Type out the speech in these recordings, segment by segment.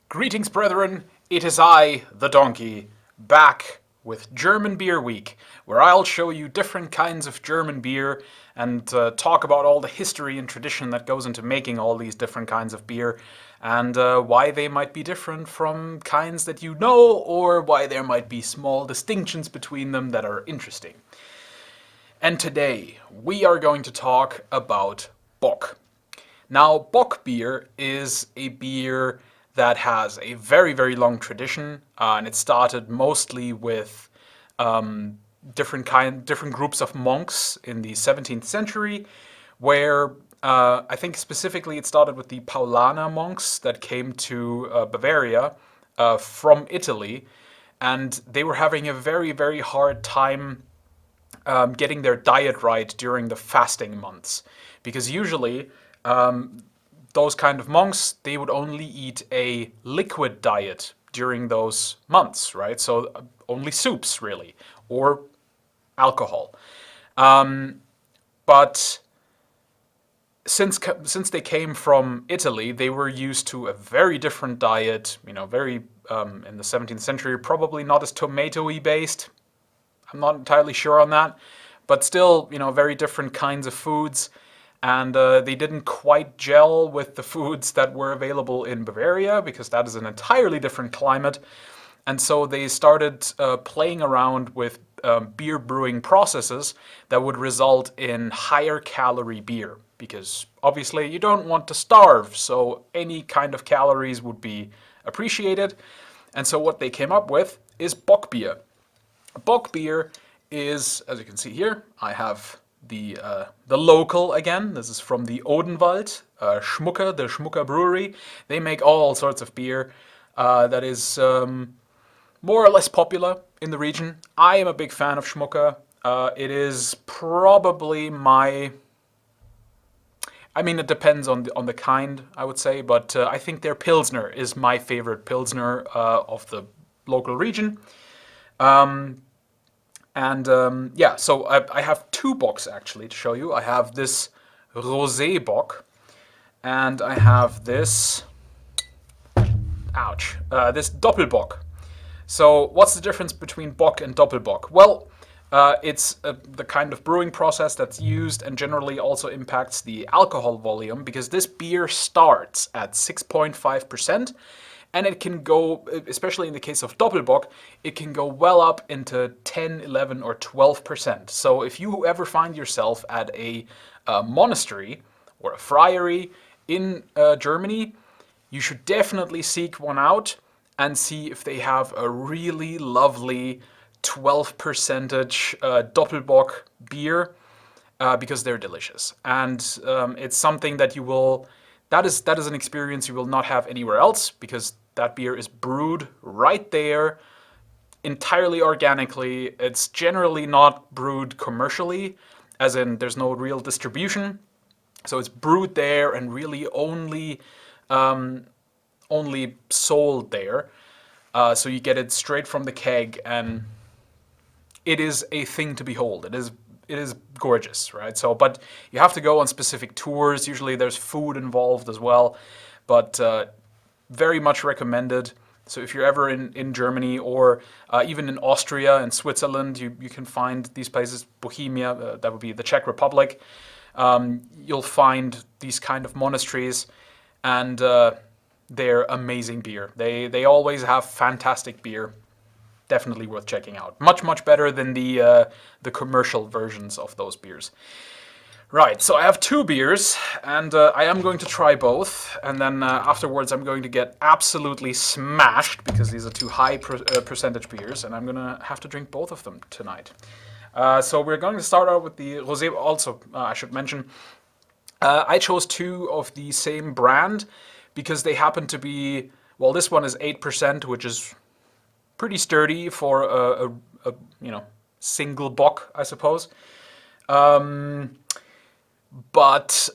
Greetings, brethren. It is I, the donkey, back with German Beer Week, where I'll show you different kinds of German beer and talk about all the history and tradition that goes into making all these different kinds of beer and why they might be different from kinds that you know, or why there might be small distinctions between them that are interesting. And today we are going to talk about Bock. Now, Bock beer is a beer that has a very, very long tradition, and it started mostly with different groups of monks in the 17th century, where I think specifically it started with the Paulaner monks that came to Bavaria from Italy, and they were having a very, very hard time getting their diet right during the fasting months, because usually those kind of monks, they would only eat a liquid diet during those months, right? So only soups, really, or alcohol. But since they came from Italy, they were used to a very different diet, very in the 17th century, probably not as tomato-y based. I'm not entirely sure on that, but still, very different kinds of foods. And they didn't quite gel with the foods that were available in Bavaria, because that is an entirely different climate. And so they started playing around with beer brewing processes that would result in higher calorie beer, because obviously you don't want to starve, so any kind of calories would be appreciated. And so what they came up with is Bock beer. Bock beer is, as you can see here, I have the local again. This is from the Odenwald, Schmucker, the Schmucker brewery. They make all sorts of beer that is more or less popular in the region. I am a big fan of Schmucker. It is probably it depends on the kind, I would say, but I think their Pilsner is my favorite Pilsner of the local region. So I have two Bocks actually to show you. I have this Rosé Bock, and I have this, this Doppelbock. So what's the difference between Bock and Doppelbock? Well, it's the kind of brewing process that's used and generally also impacts the alcohol volume, because this beer starts at 6.5%. And it can go, especially in the case of Doppelbock, it can go well up into 10, 11, or 12%. So if you ever find yourself at a monastery or a friary in Germany, you should definitely seek one out and see if they have a really lovely 12% Doppelbock beer, because they're delicious. And it's something that you will... That is an experience you will not have anywhere else, because that beer is brewed right there, entirely organically. It's generally not brewed commercially, as in there's no real distribution. So it's brewed there and really only sold there. So you get it straight from the keg, and it is a thing to behold. It is gorgeous, right? So, but you have to go on specific tours. Usually there's food involved as well, but very much recommended. So if you're ever in Germany, or even in Austria and Switzerland, you can find these places. Bohemia, that would be the Czech Republic. You'll find these kind of monasteries, and they're amazing beer. They always have fantastic beer. Definitely worth checking out. Much, much better than the commercial versions of those beers. Right, so I have two beers, and I am going to try both, and then afterwards I'm going to get absolutely smashed, because these are two high percentage beers, and I'm going to have to drink both of them tonight. So we're going to start out with the Rosé. Also, I should mention, I chose two of the same brand, because they happen to be, well, this one is 8%, which is pretty sturdy for a single Bock, I suppose. But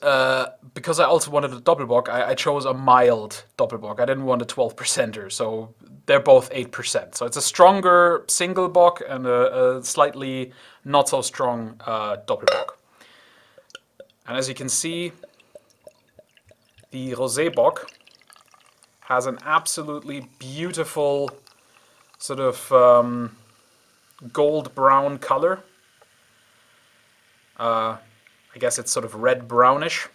because I also wanted a Doppelbock, I chose a mild Doppelbock. I didn't want a 12%er, so they're both 8%. So it's a stronger single Bock and a slightly not so strong Doppelbock. And as you can see, the Rosé Bock Has an absolutely beautiful sort of gold brown color. I guess it's sort of red brownish.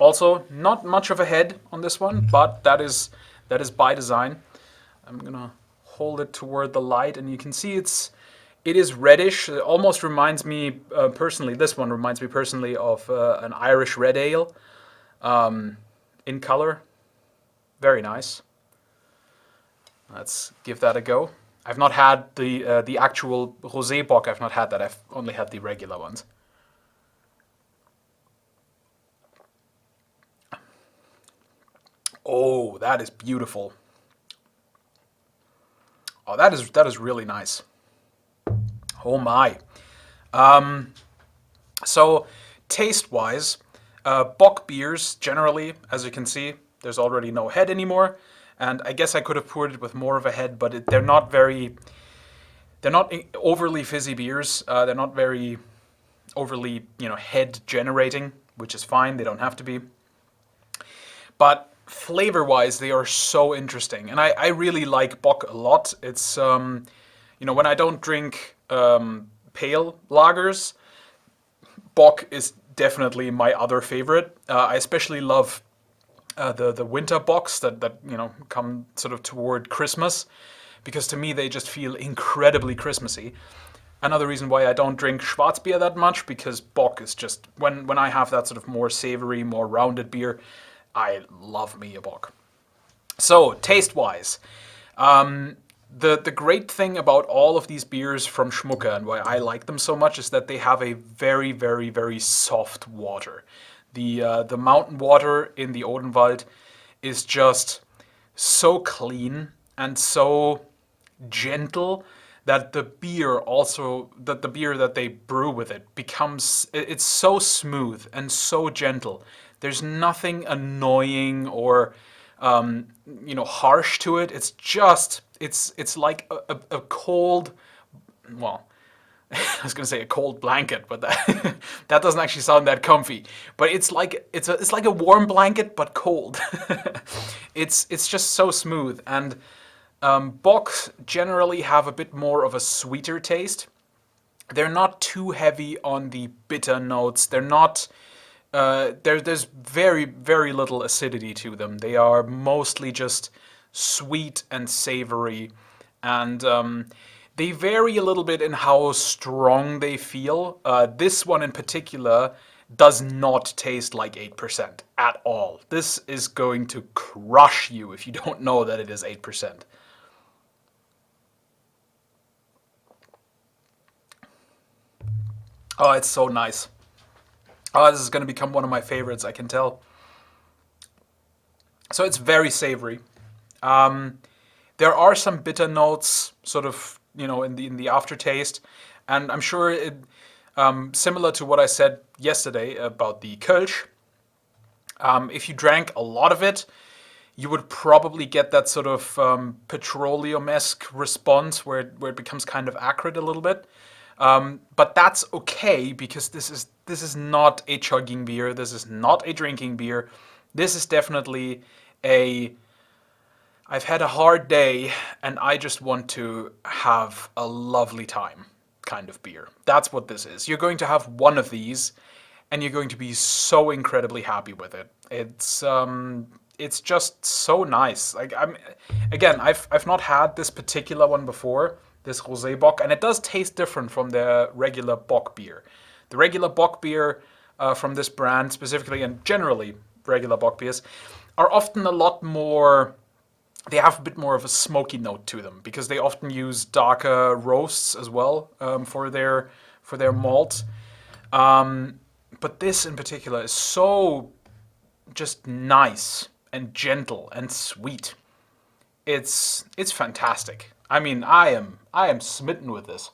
Also, not much of a head on this one, but that is by design. I'm gonna hold it toward the light, and you can see it is reddish. It almost reminds me personally. This one reminds me personally of an Irish red ale in color. Very nice. Let's give that a go. I've not had the actual rosé bock. I've not had that. I've only had the regular ones. Oh, that is beautiful. Oh, that is really nice. Oh my. So taste-wise, bock beers generally, as you can see, there's already no head anymore. And I guess I could have poured it with more of a head, but they're not overly fizzy beers. They're not very overly, head generating, which is fine. They don't have to be. But flavor-wise, they are so interesting, and I really like bock a lot. It's when I don't drink pale lagers, bock is definitely my other favorite. I especially love the winter bocks that come sort of toward Christmas, because to me they just feel incredibly Christmassy. Another reason why I don't drink Schwarzbier that much, because bock is just when I have that sort of more savory, more rounded beer, I love me a bock. So taste-wise, the great thing about all of these beers from Schmucker and why I like them so much is that they have a very, very, very soft water. The mountain water in the Odenwald is just so clean and so gentle that the beer that they brew with it it's so smooth and so gentle. There's nothing annoying or harsh to it. It's just it's like a cold, well, I was gonna say a cold blanket, but that that doesn't actually sound that comfy. But it's like a warm blanket but cold. It's just so smooth, and bocks generally have a bit more of a sweeter taste. They're not too heavy on the bitter notes. They're not. There's very, very little acidity to them. They are mostly just sweet and savory, and they vary a little bit in how strong they feel. This one in particular does not taste like 8% at all. This is going to crush you if you don't know that it is 8%. Oh, it's so nice. Oh, this is going to become one of my favorites, I can tell. So it's very savory. There are some bitter notes, sort of, in the aftertaste, and I'm sure similar to what I said yesterday about the Kölsch. If you drank a lot of it, you would probably get that sort of petroleum-esque response where it becomes kind of acrid a little bit. But that's okay, because this is not a chugging beer. This is not a drinking beer. This is definitely I've had a hard day and I just want to have a lovely time kind of beer. That's what this is. You're going to have one of these and you're going to be so incredibly happy with it. It's just so nice. Like I've not had this particular one before, this Rosé Bock, and it does taste different from the regular Bock beer. The regular Bock beer from this brand specifically, and generally regular Bock beers, are often a lot more. They have a bit more of a smoky note to them because they often use darker roasts as well for their malt. But this in particular is so just nice and gentle and sweet. It's fantastic. I mean, I am smitten with this.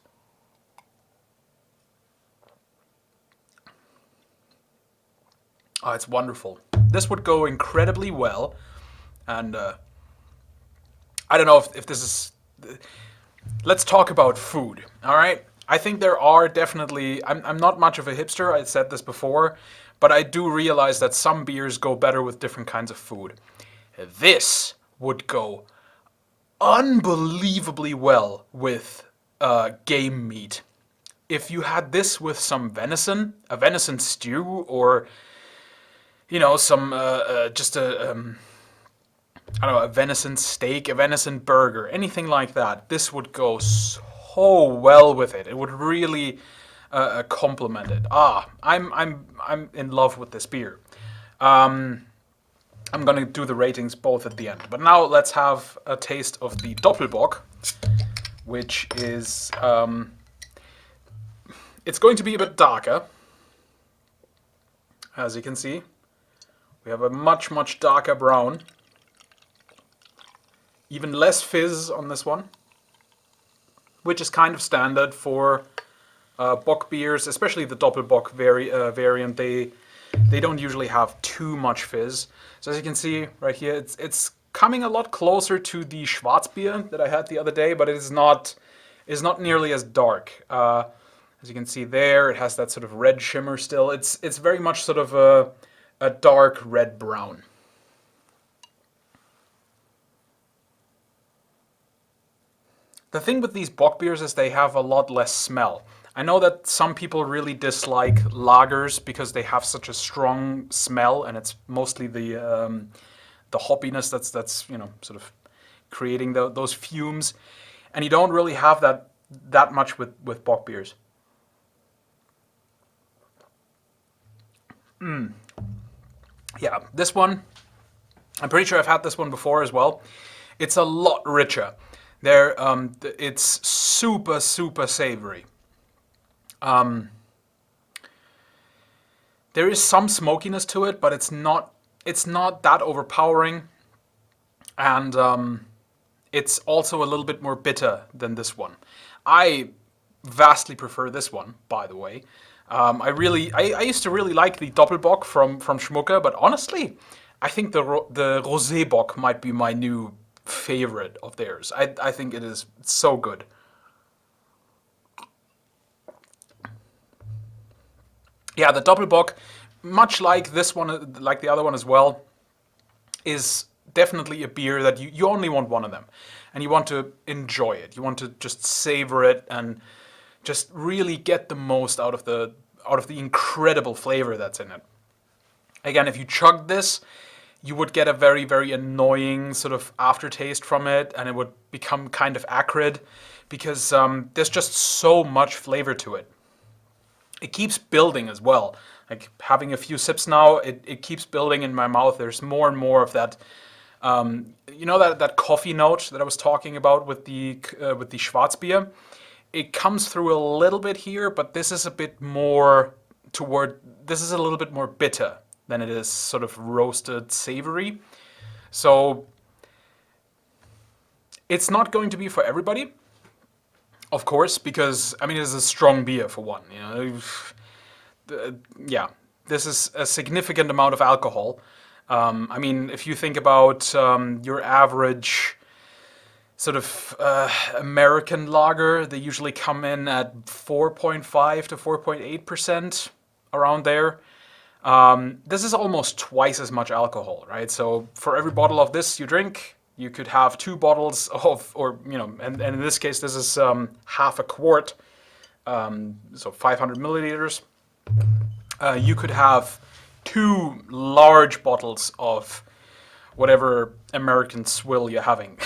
Oh, it's wonderful. This would go incredibly well, and I don't know if this is. Let's talk about food. All right. I think there are definitely. I'm not much of a hipster. I said this before, but I do realize that some beers go better with different kinds of food. This would go unbelievably well with game meat. If you had this with some venison, a venison stew, or some just a I don't know, a venison steak, a venison burger, anything like that, this would go so well with it. It would really complement it. I'm in love with this beer. I'm gonna do the ratings both at the end. But now let's have a taste of the Doppelbock, which is it's going to be a bit darker, as you can see. We have a much darker brown. Even less fizz on this one, which is kind of standard for Bock beers, especially the Doppelbock variant. They don't usually have too much fizz. So as you can see right here, it's coming a lot closer to the Schwarzbier that I had the other day, but it is not nearly as dark. As you can see there, it has that sort of red shimmer still. It's very much sort of a dark red brown. The thing with these Bock beers is they have a lot less smell. I know that some people really dislike lagers because they have such a strong smell, and it's mostly the hoppiness that's sort of creating those fumes, and you don't really have that much with Bock beers. Yeah, this one, I'm pretty sure I've had this one before as well. It's a lot richer. It's super savory. There is some smokiness to it, but it's not that overpowering, and it's also a little bit more bitter than this one. I vastly prefer this one, by the way. I used to really like the Doppelbock from Schmucker, but honestly, I think the Rosé Bock might be my new favorite of theirs. I think it is so good. Yeah, the Doppelbock, much like this one, like the other one as well, is definitely a beer that you only want one of them, and you want to enjoy it. You want to just savor it and just really get the most out of the incredible flavor that's in it. Again, if you chugged this, you would get a very annoying sort of aftertaste from it, and it would become kind of acrid because there's just so much flavor to it. It keeps building as well. Like having a few sips now, it keeps building in my mouth. There's more and more of that, that coffee note that I was talking about with the Schwarzbier. It comes through a little bit here, but this is a little bit more bitter than it is sort of roasted savory. So it's not going to be for everybody, of course, because it is a strong beer for one. This is a significant amount of alcohol. If you think about your average sort of American lager, they usually come in at 4.5 to 4.8%, around there. This is almost twice as much alcohol, right? So for every bottle of this you drink, you could have 2 bottles of, and in this case this is half a quart, so 500 milliliters. You could have 2 large bottles of whatever American swill you're having.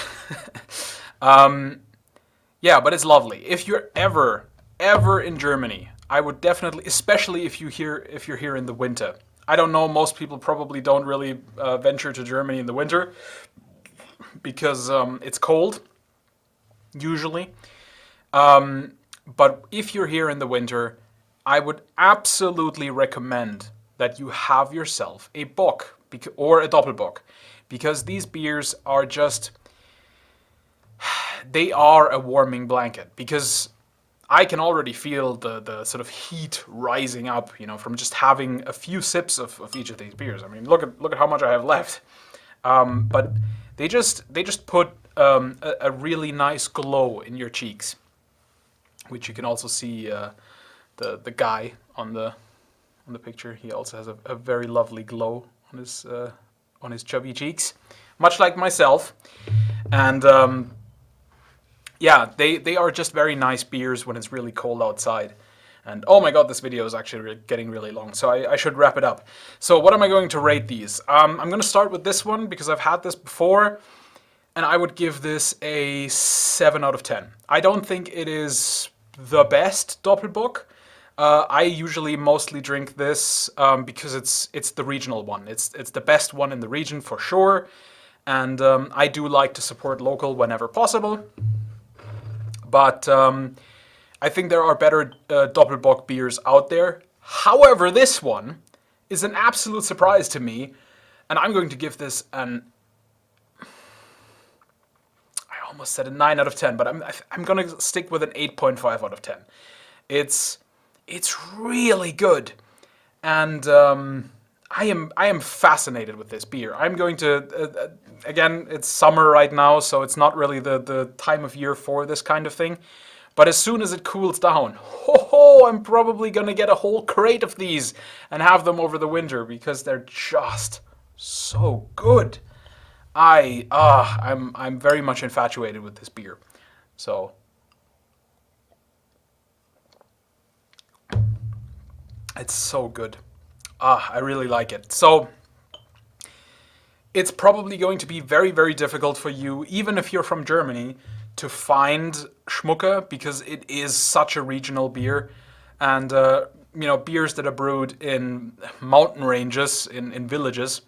Yeah, but it's lovely. If you're ever in Germany, I would definitely, especially if you're here in the winter. I don't know, most people probably don't really venture to Germany in the winter because it's cold, usually. But if you're here in the winter, I would absolutely recommend that you have yourself a Bock or a Doppelbock, because these beers are they are a warming blanket, because I can already feel the sort of heat rising up, from just having a few sips of each of these beers. Look at how much I have left. But they just put a really nice glow in your cheeks, which you can also see the guy on the picture. He also has a very lovely glow on his chubby cheeks. much like myself. And yeah, they are just very nice beers when it's really cold outside. And oh my god, this video is actually getting really long, so I should wrap it up. So what am I going to rate these? I'm going to start with this one because I've had this before, and I would give this a 7 out of 10. I don't think it is the best Doppelbock. I usually mostly drink this because it's the regional one. It's the best one in the region for sure, and I do like to support local whenever possible. But I think there are better Doppelbock beers out there. However, this one is an absolute surprise to me, and I'm going to give this I almost said a 9 out of 10, but I'm going to stick with an 8.5 out of 10. It's really good, and I am fascinated with this beer. I'm going to again, it's summer right now, so it's not really the time of year for this kind of thing. But as soon as it cools down, I'm probably gonna get a whole crate of these and have them over the winter because they're just so good. I'm very much infatuated with this beer. So it's so good. I really like it. So it's probably going to be very, very difficult for you, even if you're from Germany, to find Schmucker because it is such a regional beer. And, you know, beers that are brewed in mountain ranges, in villages,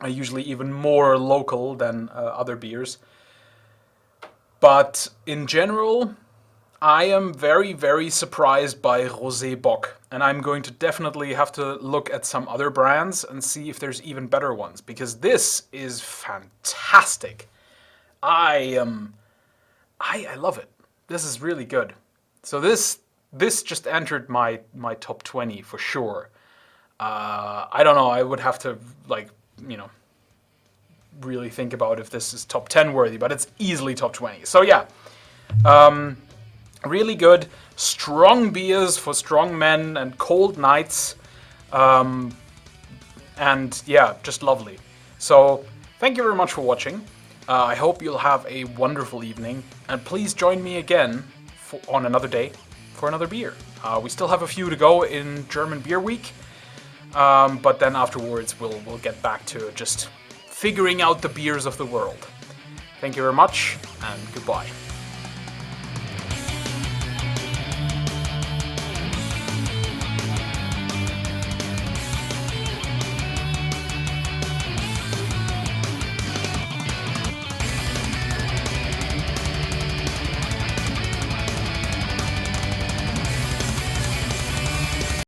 are usually even more local than other beers. But in general, I am very, very surprised by Rosé Bock, and I'm going to definitely have to look at some other brands and see if there's even better ones, because this is fantastic. I love it. This is really good. So this just entered my top 20 for sure. I don't know. I would have to, like, you know, really think about if this is top 10 worthy, but it's easily top 20. So yeah. Really good, strong beers for strong men and cold nights, and yeah, just lovely. So thank you very much for watching. I hope you'll have a wonderful evening, and please join me again on another day for another beer. We still have a few to go in German Beer Week, but then afterwards we'll get back to just figuring out the beers of the world. Thank you very much, and goodbye.